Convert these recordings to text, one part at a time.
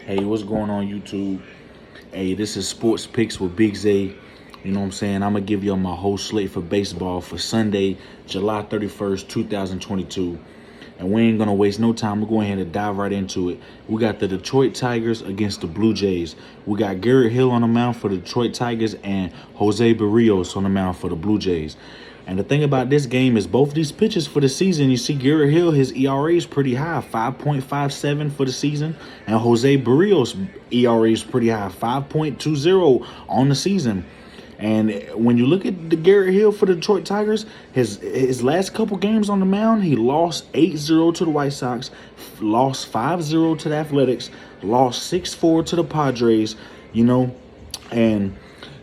Hey, what's going on YouTube? Hey, this is Sports Picks with Big Zay. You know what I'm saying? I'm going to give y'all my whole slate for baseball for Sunday, July 31st, 2022. And we ain't going to waste no time. We're going ahead and dive right into it. We got the Detroit Tigers against the Blue Jays. We got Garrett Hill on the mound for the Detroit Tigers and Jose Barrios on the mound for the Blue Jays. And the thing about this game is both these pitchers for the season, you see Garrett Hill, his ERA is pretty high, 5.57 for the season. And Jose Barrios' ERA is pretty high, 5.20 on the season. And when you look at the Garrett Hill for the Detroit Tigers, his last couple games on the mound, he lost 8-0 to the White Sox, lost 5-0 to the Athletics, lost 6-4 to the Padres, and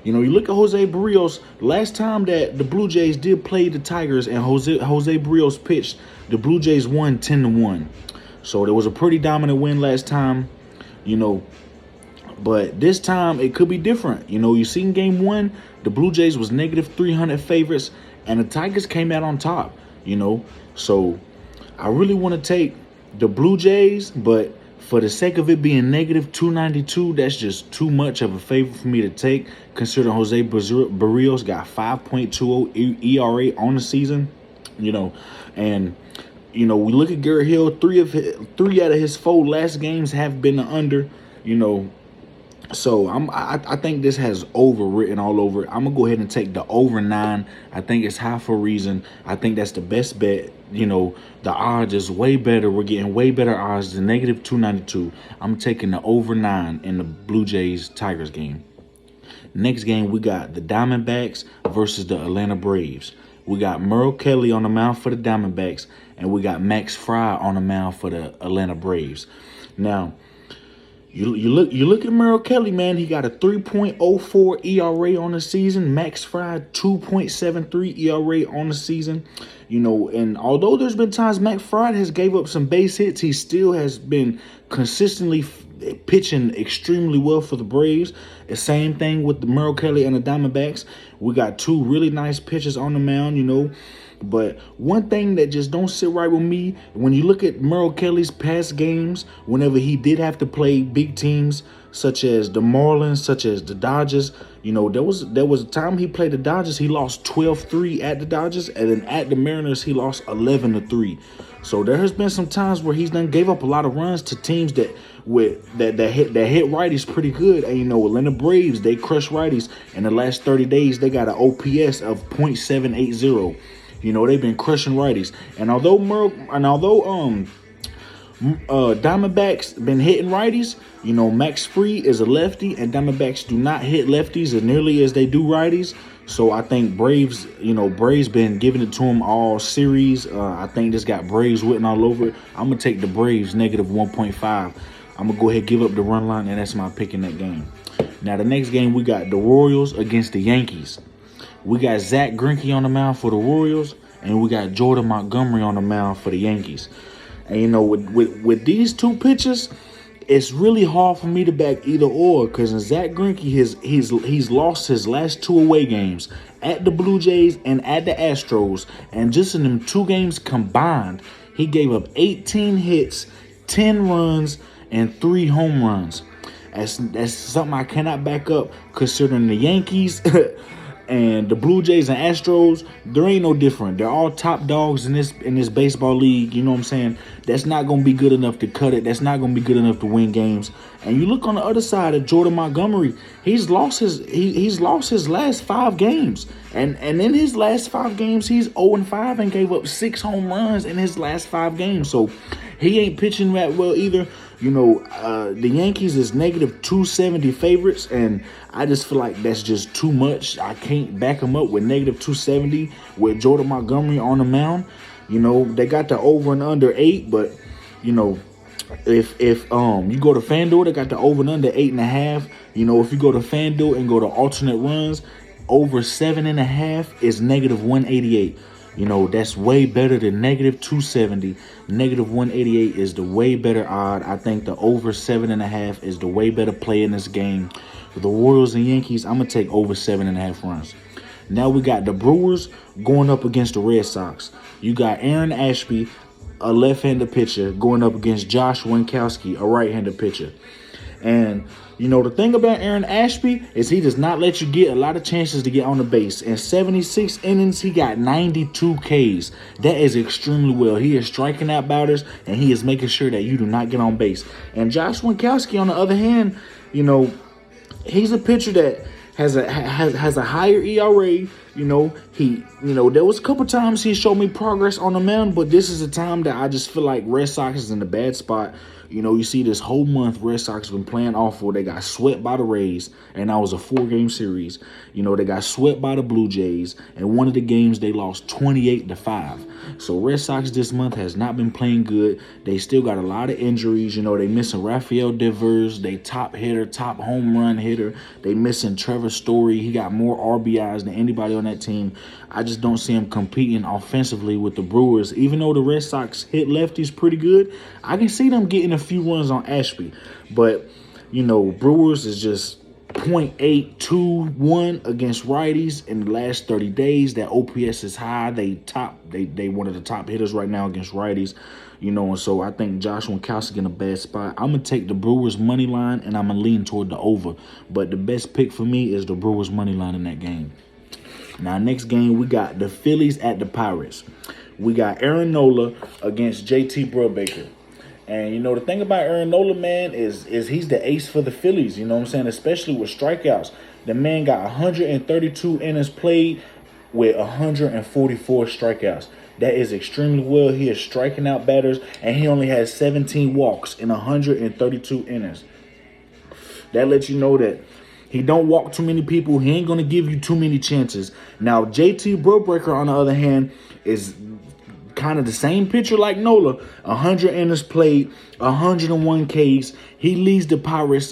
you look at Jose Barrios. Last time that the Blue Jays did play the Tigers and Jose Barrios pitched, the Blue Jays won 10-1. So there was a pretty dominant win last time, But this time it could be different. You see in game one, the Blue Jays was negative 300 favorites, and the Tigers came out on top. So I really want to take the Blue Jays, but for the sake of it being negative 292, that's just too much of a favor for me to take, considering Jose Barrios got 5.20 ERA on the season, and we look at Garrett Hill, three out of his 4 last games have been under, So I think this has over written all over it. I'm gonna go ahead and take the over 9. I think it's high for a reason. I think that's the best bet. The odds is way better. We're getting way better odds than negative 292. I'm taking the over 9 in the Blue Jays Tigers game. Next game, we got the Diamondbacks versus the Atlanta Braves. We got Merrill Kelly on the mound for the Diamondbacks, and we got Max Fry on the mound for the Atlanta Braves. Now, You look at Merrill Kelly, man. He got a 3.04 ERA on the season. Max Fry, 2.73 ERA on the season. And although there's been times Max Fry has gave up some base hits, he still has been consistently pitching extremely well for the Braves. The same thing with the Merrill Kelly and the Diamondbacks. We got 2 really nice pitchers on the mound, But one thing that just don't sit right with me, when you look at Merrill Kelly's past games, whenever he did have to play big teams such as the Marlins, such as the Dodgers, there was a time he played the Dodgers, he lost 12-3 at the Dodgers, and then at the Mariners he lost 11-3. So there has been some times where he's done gave up a lot of runs to teams that hit righties pretty good. And Atlanta Braves, they crush righties. In the last 30 days, they got an OPS of .780. They've been crushing righties. And although Diamondbacks been hitting righties, Max Free is a lefty, and Diamondbacks do not hit lefties as nearly as they do righties. So I think Braves been giving it to them all series. I think this got Braves written all over it. I'm going to take the Braves negative 1.5. I'm going to go ahead and give up the run line, and that's my pick in that game. Now, the next game, we got the Royals against the Yankees. We got Zach Greinke on the mound for the Royals, and we got Jordan Montgomery on the mound for the Yankees. And with these 2 pitchers, it's really hard for me to back either or, because in Zach Greinke, he's lost his last 2 away games at the Blue Jays and at the Astros, and just in them 2 games combined, he gave up 18 hits, 10 runs, and 3 home runs. That's something I cannot back up, considering the Yankees and the Blue Jays and Astros, there ain't no different. They're all top dogs in this baseball league. You know what I'm saying? That's not going to be good enough to cut it. That's not going to be good enough to win games. And you look on the other side of Jordan Montgomery, he's lost his last 5 games. And in his last 5 games, he's 0-5 and gave up 6 home runs in his last 5 games. So he ain't pitching that well either. The Yankees is negative 270 favorites, and I just feel like that's just too much. I can't back them up with negative 270 with Jordan Montgomery on the mound. They got the over and under 8, but if you go to FanDuel, they got the over and under 8.5. If you go to FanDuel and go to alternate runs, over 7.5 is negative 188. That's way better than negative 270. Negative 188 is the way better odd. I think the over 7.5 is the way better play in this game. For the Royals and Yankees, I'm going to take over 7.5 runs. Now we got the Brewers going up against the Red Sox. You got Aaron Ashby, a left-handed pitcher, going up against Josh Winkowski, a right-handed pitcher. And, you know, the thing about Aaron Ashby is he does not let you get a lot of chances to get on the base. In 76 innings, he got 92 Ks. That is extremely well. He is striking out batters, and he is making sure that you do not get on base. And Josh Winkowski, on the other hand, you know, he's a pitcher that has a higher ERA. There was a couple times he showed me progress on the mound, but this is a time that I just feel like Red Sox is in a bad spot. You see this whole month Red Sox been playing awful. They got swept by the Rays, and that was a 4-game series. They got swept by the Blue Jays, and one of the games they lost 28-5. So Red Sox this month has not been playing good. They still got a lot of injuries. They missing Rafael Devers, they top hitter, top home run hitter. They missing Trevor Story. He got more RBIs than anybody on that team. I just don't see him competing offensively with the Brewers. Even though the Red Sox hit lefties pretty good, I can see them getting a few runs on Ashby. But, Brewers is just .821 against righties in the last 30 days. That OPS is high. They one of the top hitters right now against righties. And so I think Josh Winkowski in a bad spot. I'm going to take the Brewers money line, and I'm going to lean toward the over. But the best pick for me is the Brewers money line in that game. Now, next game, we got the Phillies at the Pirates. We got Aaron Nola against JT Brubaker. And, the thing about Aaron Nola, man, is he's the ace for the Phillies, you know what I'm saying, especially with strikeouts. The man got 132 innings played with 144 strikeouts. That is extremely well. He is striking out batters, and he only has 17 walks in 132 innings. That lets you know that he don't walk too many people. He ain't going to give you too many chances. Now, JT Brubaker, on the other hand, is kind of the same pitcher like Nola. 100 innings played, 101 Ks. He leads the Pirates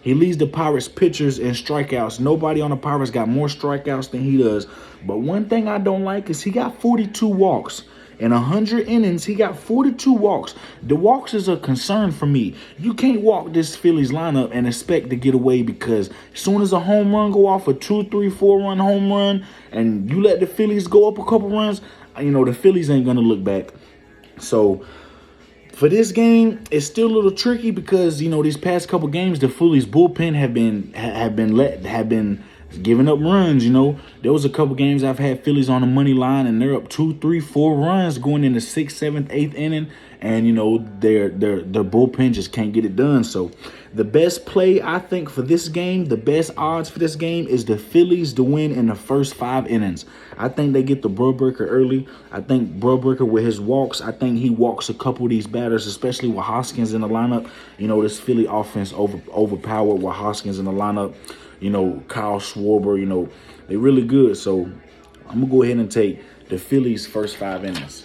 he leads the Pirates pitchers in strikeouts. Nobody on the Pirates got more strikeouts than he does. But one thing I don't like is he got 42 walks. In 100 innings, he got 42 walks. The walks is a concern for me. You can't walk this Phillies lineup and expect to get away, because as soon as a home run go off, a 2, 3, 4-run home run, and you let the Phillies go up a couple runs, the Phillies ain't going to look back. So for this game, it's still a little tricky because, these past couple games, the Phillies bullpen have been giving up runs. There was a couple games I've had Phillies on the money line, and they're up 2, 3, 4 runs going in the 6th, 7th, 8th inning, and their bullpen just can't get it done. So the best play, I think, for this game, the best odds for this game is the Phillies to win in the first 5 innings. I think they get the Brubaker early. I think Brubaker with his walks, I think he walks a couple of these batters, especially with Hoskins in the lineup. This Philly offense overpowered with Hoskins in the lineup. Kyle Schwarber, they really good. So I'm going to go ahead and take the Phillies first 5 innings.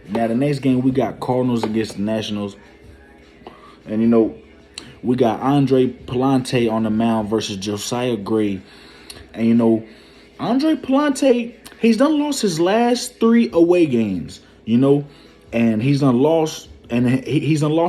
Now, the next game, we got Cardinals against the Nationals. And, we got Andre Pallante on the mound versus Josiah Gray. And, Andre Pallante, he's done lost his last 3 away games, and he's done lost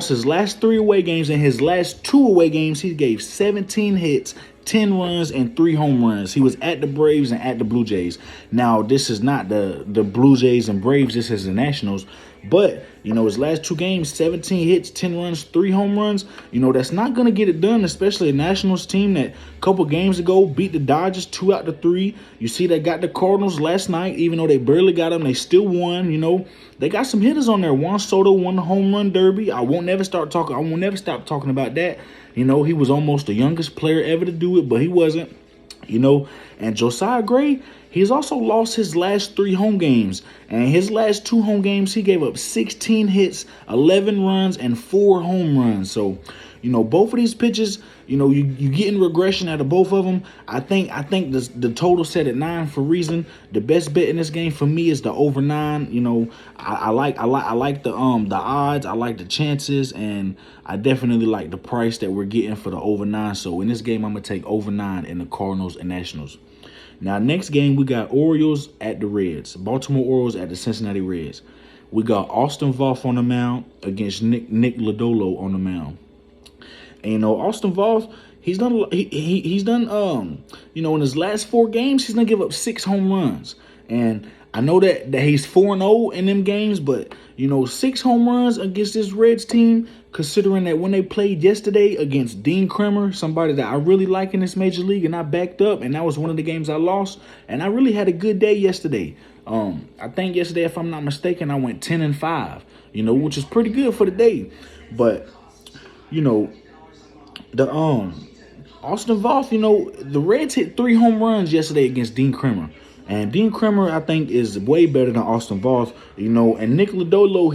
his last 3 away games. In his last 2 away games, he gave 17 hits, 10 runs, and 3 home runs. He was at the Braves and at the Blue Jays. Now, this is not the Blue Jays and Braves. This is the Nationals. But, his last 2 games, 17 hits, 10 runs, 3 home runs. That's not going to get it done, especially a Nationals team that a couple games ago beat the Dodgers 2 out of 3. You see, they got the Cardinals last night. Even though they barely got them, they still won. They got some hitters on there. Juan Soto won the home run derby. I won't never stop talking about that. He was almost the youngest player ever to do it, but he wasn't. And Josiah Gray, he's also lost his last 3 home games. And his last 2 home games, he gave up 16 hits, 11 runs, and 4 home runs. So, both of these pitches, you getting regression out of both of them. I think the total set at 9 for a reason. The best bet in this game for me is the over 9. I like the odds. I like the chances, and I definitely like the price that we're getting for the over 9. So in this game, I'm gonna take over 9 in the Cardinals and Nationals. Now, next game, we got Orioles at the Reds. Baltimore Orioles at the Cincinnati Reds. We got Austin Voth on the mound against Nick Lodolo on the mound. And, Austin Voth, he's done in his last 4 games, he's going to give up 6 home runs. And I know that he's 4-0 in them games, but, 6 home runs against this Reds team, considering that when they played yesterday against Dean Kremer, somebody that I really like in this major league, and I backed up, and that was one of the games I lost, and I really had a good day yesterday. I think yesterday, if I'm not mistaken, I went 10-5, which is pretty good for the day. But, the Austin Voth, the Reds hit 3 home runs yesterday against Dean Kremer. And Dean Kremer, I think, is way better than Austin Voth, and Nick Lodolo,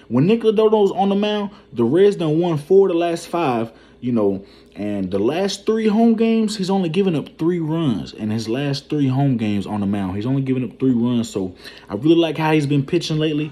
when Nick Lodolo's on the mound, the Reds done won 4 of the last 5, and the last 3 home games, he's only given up 3 runs in his last 3 home games on the mound. He's only given up 3 runs, so I really like how he's been pitching lately.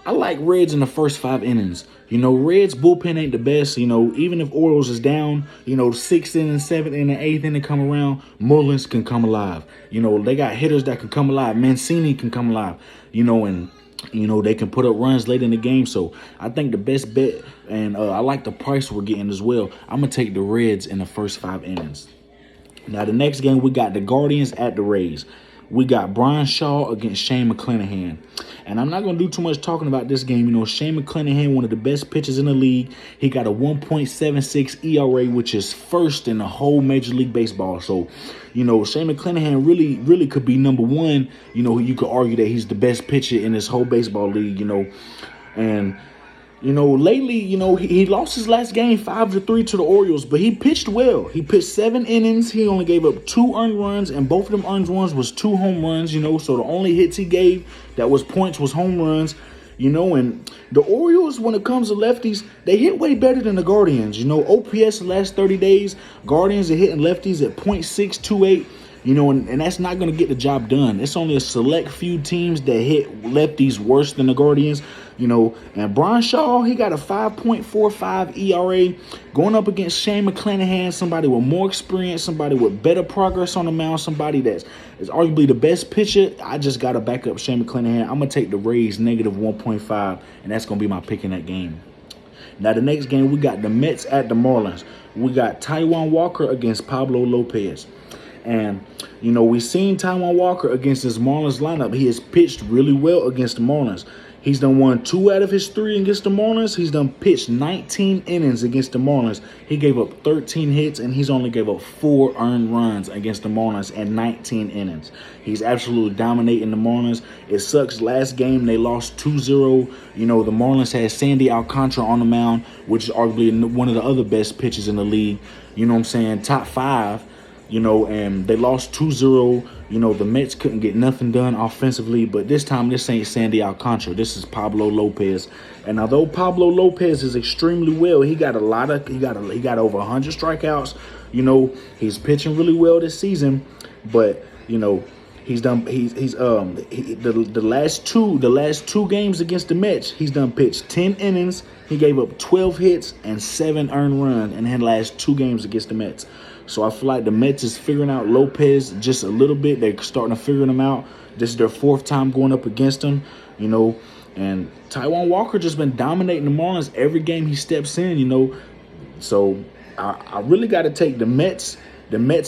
I like Reds in the first 5 innings. Reds bullpen ain't the best. Even if Orioles is down, 6th inning, 7th inning, 8th inning come around, Mullins can come alive. They got hitters that can come alive. Mancini can come alive. And they can put up runs late in the game. So I think the best bet, and I like the price we're getting as well, I'm going to take the Reds in the first 5 innings. Now, the next game, we got the Guardians at the Rays. We got Brian Shaw against Shane Mcclanahan. And I'm not going to do too much talking about this game. Shane Mcclanahan, one of the best pitchers in the league. He got a 1.76 ERA, which is first in the whole Major League Baseball. So, Shane McClanahan really could be number 1. You could argue that he's the best pitcher in this whole baseball league, And, lately, he lost his last game 5-3 to the Orioles, but he pitched well. He pitched 7 innings. He only gave up 2 earned runs, and both of them earned runs was 2 home runs, So the only hits he gave that was points was home runs, And the Orioles, when it comes to lefties, they hit way better than the Guardians. OPS the last 30 days, Guardians are hitting lefties at .628. And that's not going to get the job done. It's only a select few teams that hit lefties worse than the Guardians, And Brian Shaw, he got a 5.45 ERA going up against Shane McClanahan, somebody with more experience, somebody with better progress on the mound, somebody that is arguably the best pitcher. I just got to back up Shane McClanahan. I'm going to take the Rays -1.5, and that's going to be my pick in that game. Now, the next game, we got the Mets at the Marlins. We got Taiwan Walker against Pablo Lopez. And, we've seen Taiwan Walker against this Marlins lineup. He has pitched really well against the Marlins. He's done won 2 out of his 3 against the Marlins. He's done pitched 19 innings against the Marlins. He gave up 13 hits, and he's only gave up 4 earned runs against the Marlins in 19 innings. He's absolutely dominating the Marlins. It sucks. Last game, they lost 2-0. The Marlins had Sandy Alcantara on the mound, which is arguably one of the other best pitchers in the league. Top 5. And they lost 2-0. The Mets couldn't get nothing done offensively, but this time this ain't Sandy Alcantara. This is Pablo Lopez. And although Pablo Lopez is extremely well, he got over 100 strikeouts. He's pitching really well this season, but the last two games against the Mets, he's done pitched 10 innings. He gave up 12 hits and 7 earned runs in his last 2 games against the Mets. So I feel like the Mets is figuring out Lopez just a little bit. They're starting to figure him out. This is their 4th time going up against him, And Taiwan Walker just been dominating the Marlins every game he steps in, So I really got to take the Mets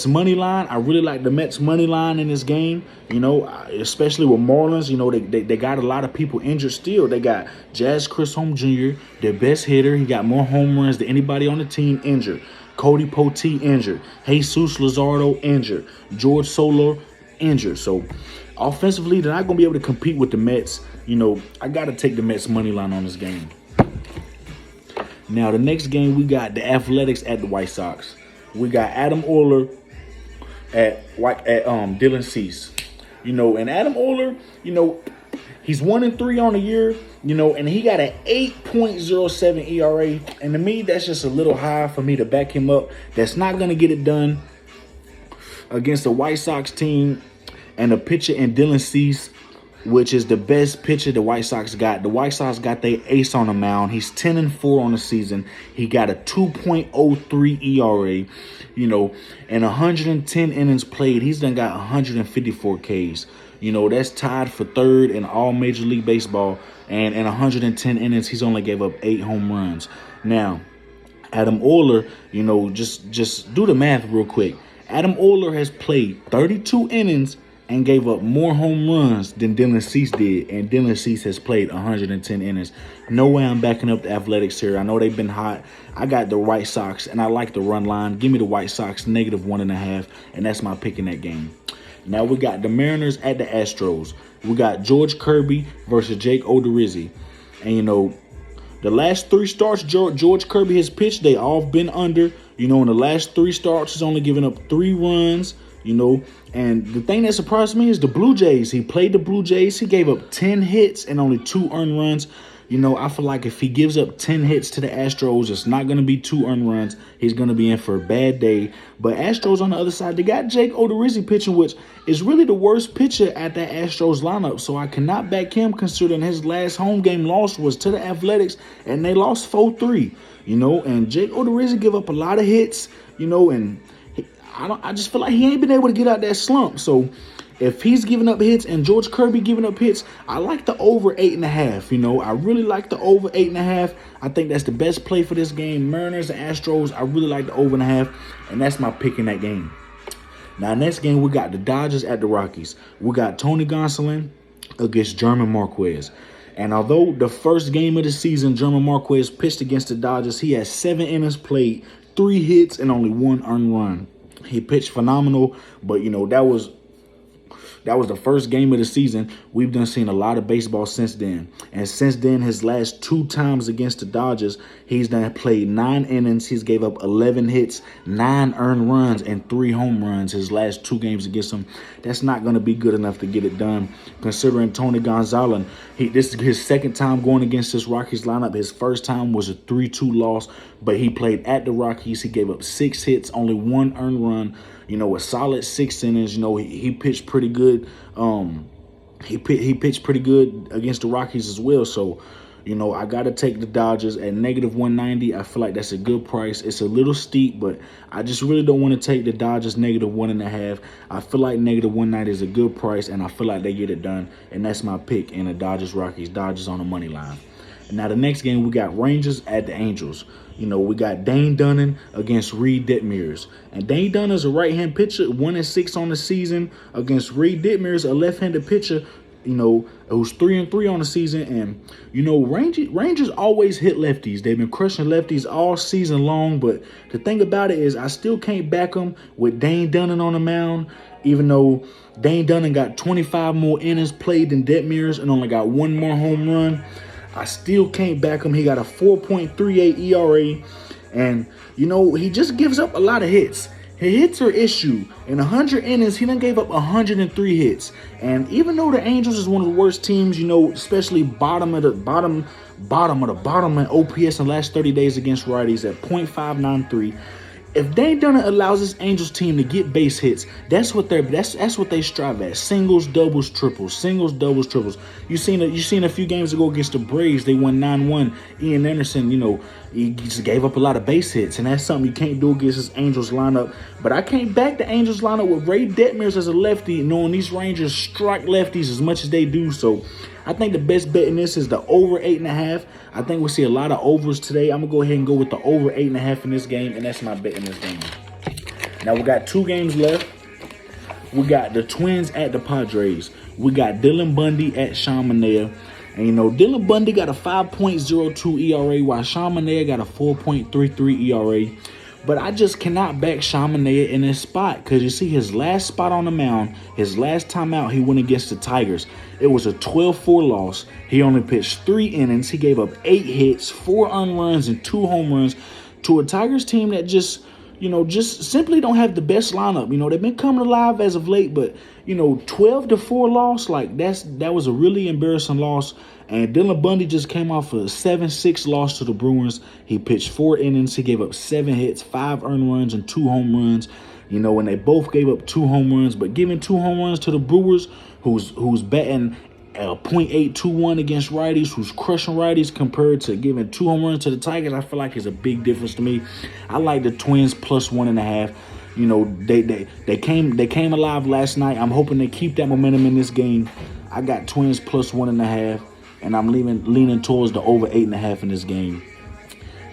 money line. I really like the Mets money line in this game, especially with Marlins. They got a lot of people injured still. They got Jazz Chisholm Jr., their best hitter. He got more home runs than anybody on the team, injured. Cody Poteet injured. Jesus Luzardo injured. George Soler injured. So offensively, they're not going to be able to compete with the Mets. I got to take the Mets money line on this game. Now, the next game, we got the Athletics at the White Sox. We got Adam Oller at Dylan Cease. And Adam Oller, he's 1-3 on the year, and he got an 8.07 ERA. And to me, that's just a little high for me to back him up. That's not going to get it done against the White Sox team and a pitcher in Dylan Cease, which is the best pitcher the White Sox got. The White Sox got their ace on the mound. He's 10-4 on the season. He got a 2.03 ERA, and 110 innings played. He's done got 154 Ks. That's tied for 3rd in all Major League Baseball. And in 110 innings, he's only gave up 8 home runs. Now, Adam Oller, just do the math real quick. Adam Oller has played 32 innings and gave up more home runs than Dylan Cease did, and Dylan Cease has played 110 innings. No way I'm backing up the Athletics here. I know they've been hot. I got the White Sox, and I like the run line. Give me the White Sox, -1.5, and that's my pick in that game. Now we got the Mariners at the Astros. We got George Kirby versus Jake Oderizzy. And, you know, the last 3 starts George Kirby has pitched, they all been under. You know, in the last 3 starts, he's only given up 3 runs, you know. And the thing that surprised me is the Blue Jays. He played the Blue Jays. He gave up 10 hits and only 2 earned runs. You know, I feel like if he gives up 10 hits to the Astros, it's not going to be 2 earned runs. He's going to be in for a bad day. But Astros on the other side, they got Jake Oderizzy pitching, which is really the worst pitcher at that Astros lineup. So I cannot back him, considering his last home game loss was to the Athletics, and they lost 4-3. You know, and Jake Oderizzy give up a lot of hits, you know, and I just feel like he ain't been able to get out that slump. So if he's giving up hits and George Kirby giving up hits, I like the over 8.5. You know, I really like the over 8.5. I think that's the best play for this game. Mariners and Astros, I really like the over 1.5, and that's my pick in that game. Now, next game, we got the Dodgers at the Rockies. We got Tony Gonsolin against German Marquez. And although the first game of the season, German Marquez pitched against the Dodgers, he had 7 innings played, 3 hits, and only 1 earned run. He pitched phenomenal, but, you know, that was the first game of the season. We've done seen a lot of baseball since then. And since then, his last 2 times against the Dodgers, he's done played 9 innings. He's gave up 11 hits, 9 earned runs, and 3 home runs his last 2 games against him. That's not going to be good enough to get it done, considering Tony Gonsolin. This is his second time going against this Rockies lineup. His first time was a 3-2 loss, but he played at the Rockies. He gave up 6 hits, only 1 earned run. You know, a solid 6 innings. You know, he pitched pretty good. He pitched pretty good against the Rockies as well. So, you know, I got to take the Dodgers at -190. I feel like that's a good price. It's a little steep, but I just really don't want to take the Dodgers -1.5. I feel like -190 is a good price, and I feel like they get it done. And that's my pick in the Dodgers-Rockies. Dodgers on the money line. Now, the next game, we got Rangers at the Angels. You know, we got Dane Dunning against Reed Detmers. And Dane Dunning is a right-hand pitcher, 1-6 on the season against Reed Detmers, a left-handed pitcher, you know, who's 3-3 on the season. And, you know, Rangers always hit lefties. They've been crushing lefties all season long. But the thing about it is I still can't back them with Dane Dunning on the mound, even though Dane Dunning got 25 more innings played than Detmers and only got 1 more home run. I still can't back him. He got a 4.38 ERA, and, you know, he just gives up a lot of hits. His hits are issue. In 100 innings, he done gave up 103 hits. And even though the Angels is one of the worst teams, you know, especially bottom of the bottom in OPS in the last 30 days against righties at .593. If Dane Dunning allows this Angels team to get base hits, that's what they strive at. Singles, doubles, triples. Singles, doubles, triples. You seen a few games ago against the Braves, they won 9-1. Ian Anderson, you know, he just gave up a lot of base hits, and that's something you can't do against this Angels lineup. But I can't back the Angels lineup with Ray Detmers as a lefty, knowing these Rangers strike lefties as much as they do. So I think the best bet in this is the over 8.5. I think we'll see a lot of overs today. I'm going to go ahead and go with the over 8.5 in this game, and that's my bet in this game. Now, we got 2 games left. We got the Twins at the Padres. We got Dylan Bundy at Sean Manaea. And, you know, Dylan Bundy got a 5.02 ERA, while Sean Manaea got a 4.33 ERA. But I just cannot back Sean Manaea in this spot, because you see his last spot on the mound, his last time out, he went against the Tigers. It was a 12-4 loss. He only pitched 3 innings. He gave up 8 hits, 4 earned runs, and 2 home runs to a Tigers team that just simply don't have the best lineup. You know, they've been coming alive as of late, but, you know, 12-4 loss, like that was a really embarrassing loss. And Dylan Bundy just came off a 7-6 loss to the Bruins. He pitched 4 innings. He gave up 7 hits, 5 earned runs, and 2 home runs. You know, and they both gave up 2 home runs, but giving 2 home runs to the Brewers, who's batting .821 against righties, who's crushing righties, compared to giving 2 home runs to the Tigers, I feel like is a big difference to me. I like the Twins plus 1.5. You know, they came alive last night. I'm hoping they keep that momentum in this game. I got Twins plus 1.5, and I'm leaning towards the over 8.5 in this game.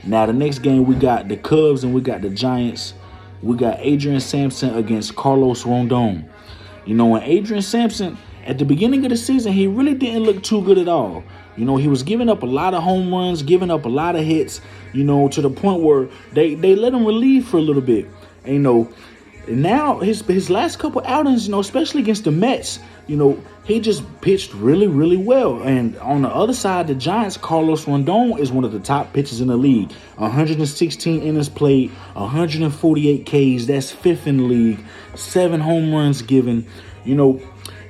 Now, the next game, we got the Cubs and we got the Giants. We got Adrian Sampson against Carlos Rondon. You know, and Adrian Sampson, at the beginning of the season, he really didn't look too good at all. You know, he was giving up a lot of home runs, giving up a lot of hits, you know, to the point where they let him relieve for a little bit. And, you know, now his last couple outings, you know, especially against the Mets, you know, he just pitched really, really well. And on the other side, the Giants, Carlos Rondon is one of the top pitchers in the league. 116 innings played, 148 Ks. That's fifth in the league. 7 home runs given. You know,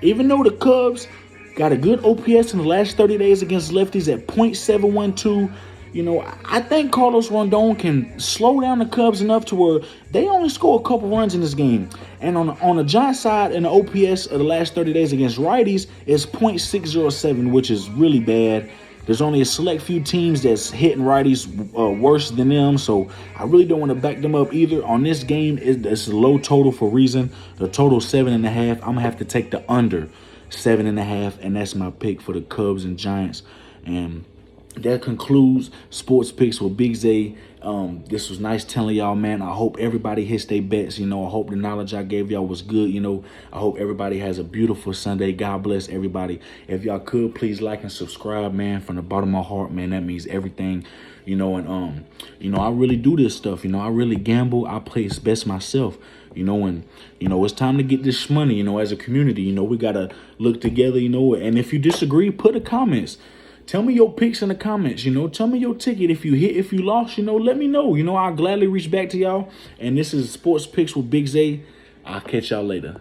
even though the Cubs got a good OPS in the last 30 days against lefties at .712, you know, I think Carlos Rondon can slow down the Cubs enough to where they only score a couple runs in this game. And on the Giants side, in the OPS of the last 30 days against righties is .607, which is really bad. There's only a select few teams that's hitting righties worse than them, so I really don't want to back them up either. On this game, it's a low total for a reason. The total 7.5. I'm going to have to take the under 7.5, and that's my pick for the Cubs and Giants. And that concludes Sports Picks with Big Zay. This was nice telling y'all, man. I hope everybody hits their bets. You know, I hope the knowledge I gave y'all was good. You know, I hope everybody has a beautiful Sunday. God bless everybody. If y'all could, please like and subscribe, man. From the bottom of my heart, man, that means everything. You know, and you know, I really do this stuff. You know, I really gamble. I place bets myself. You know, and you know, it's time to get this money. You know, as a community, you know, we gotta look together. You know, and if you disagree, put the comments. Tell me your picks in the comments, you know. Tell me your ticket. If you hit, if you lost, you know, let me know. You know, I'll gladly reach back to y'all. And this is Sports Picks with Big Zay. I'll catch y'all later.